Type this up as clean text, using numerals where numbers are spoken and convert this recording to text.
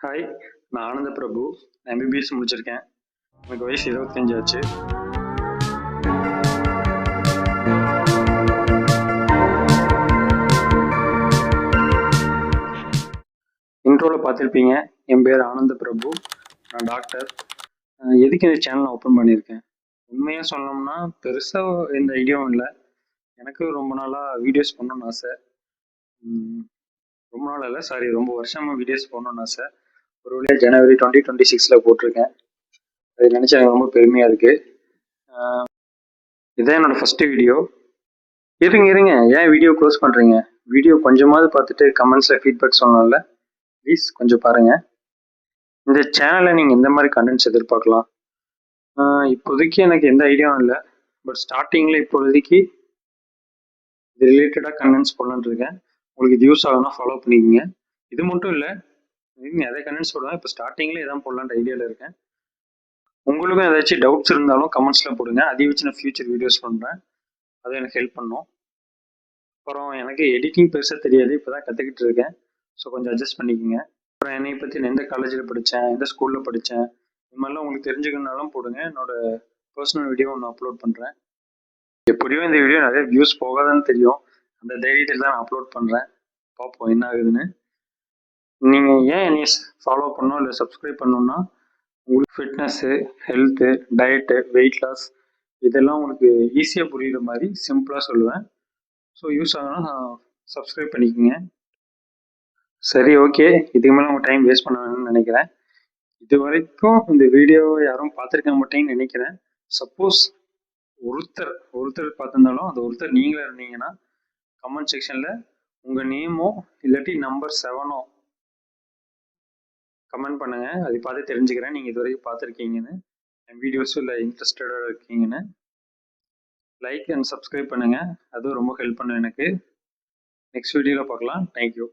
Hi, நான் ஆனந்த பிரபு. நான் MBBS முடிச்சிருக்கேன். எனக்கு வயசு 25 ஆச்சு. இன்ட்ரோவில் பார்த்துருப்பீங்க, என் பேர் ஆனந்த பிரபு. நான் டாக்டர். எதுக்கு இந்த சேனல் ஓப்பன் பண்ணியிருக்கேன்? உண்மையாக சொல்லணும்னா பெருசாக எந்த ஐடியாவும் இல்லை. எனக்கு ரொம்ப நாளாக வீடியோஸ் பண்ணணும்னு ஆசை. ரொம்ப நாள் இல்லை, சாரி, ரொம்ப வருஷமாக வீடியோஸ் பண்ணணும்னு ஆசை. ஒரு வழியாக ஜனவரி 2026 போட்டிருக்கேன். அது நினச்சா எனக்கு ரொம்ப பெருமையாக இருக்குது. இதான் என்னோடய ஃபஸ்ட்டு வீடியோ. இருங்க, ஏன் வீடியோ க்ளோஸ் பண்ணுறீங்க? வீடியோ கொஞ்சமாவது பார்த்துட்டு கமெண்ட்ஸில் ஃபீட்பேக் சொல்லணும்ல. ப்ளீஸ் கொஞ்சம் பாருங்கள். இந்த சேனலில் நீங்கள் எந்த மாதிரி கண்டென்ட்ஸ் எதிர்பார்க்கலாம்? இப்போதைக்கு எனக்கு எந்த ஐடியாவும் இல்லை. பட் ஸ்டார்டிங்கில் இப்போதைக்கு இது ரிலேட்டடாக கண்டென்ட்ஸ் போடலான்னு இருக்கேன். உங்களுக்கு இது யூஸ் ஆகுனா ஃபாலோ பண்ணிக்கோங்க. இது மட்டும் இல்லை, நிறைய கண்டென்ட்ஸ் போடுவேன். இப்போ ஸ்டார்டிங்கில் எதாவது போடலான்ற ஐடியாவில் இருக்கேன். உங்களுக்கும் ஏதாச்சும் டவுட்ஸ் இருந்தாலும் கமெண்ட்ஸில் போடுங்க. அதை வச்சு நான் ஃபியூச்சர் வீடியோஸ் பண்ணுறேன். அதை எனக்கு ஹெல்ப் பண்ணும். அப்புறம் எனக்கு எடிட்டிங் பெருசாக தெரியாது, இப்போ தான் கற்றுக்கிட்டு இருக்கேன். ஸோ கொஞ்சம் அட்ஜஸ்ட் பண்ணிக்கோங்க. அப்புறம் என்னை பற்றி நான் எந்த காலேஜில் படித்தேன், எந்த ஸ்கூலில் படித்தேன், இது மாதிரிலாம் உங்களுக்கு தெரிஞ்சுக்கணுனாலும் போடுங்க. என்னோடய பர்சனல் வீடியோ ஒன்று அப்லோட் பண்ணுறேன். எப்படியும் இந்த வீடியோ நிறைய வியூஸ் போகாதான்னு தெரியும். அந்த தைரியத்தில் தான் நான் அப்லோட் பண்ணுறேன். பார்ப்போம் என்ன ஆகுதுன்னு. நீங்கள் ஏன் என்னை ஃபாலோ பண்ணணும் இல்லை சப்ஸ்கிரைப் பண்ணணுன்னா, உங்களுக்கு fitness, health, diet, weight loss இதெல்லாம் உங்களுக்கு ஈஸியாக புரியுற மாதிரி சிம்பிளாக சொல்லுவேன். ஸோ யூஸ் ஆகுனா சப்ஸ்கிரைப் பண்ணிக்கோங்க. சரி, ஓகே. இதுக்கு மேலே உங்கள் டைம் வேஸ்ட் பண்ண வேணும்னு நினைக்கிறேன். இது வரைக்கும் இந்த வீடியோவை யாரும் பார்த்துருக்க மாட்டேன்னு நினைக்கிறேன். சப்போஸ் ஒருத்தர் பார்த்துருந்தாலும் அந்த ஒருத்தர் நீங்களே இருந்தீங்கன்னா கமெண்ட் செக்ஷனில் உங்கள் நேமோ இல்லாட்டி நம்பர் 7 கமெண்ட் பண்ணுங்கள். அதை பார்த்து தெரிஞ்சுக்கிறேன் நீங்கள் இது வரைக்கும் பார்த்துருக்கீங்கன்னு, என் வீடியோஸும் இல்லை இன்ட்ரெஸ்டடாக இருக்கீங்கன்னு. லைக் அண்ட் சப்ஸ்கிரைப் பண்ணுங்கள், அதுவும் ரொம்ப ஹெல்ப் பண்ணும் எனக்கு. நெக்ஸ்ட் வீடியோவில் பார்க்கலாம். தேங்க்யூ.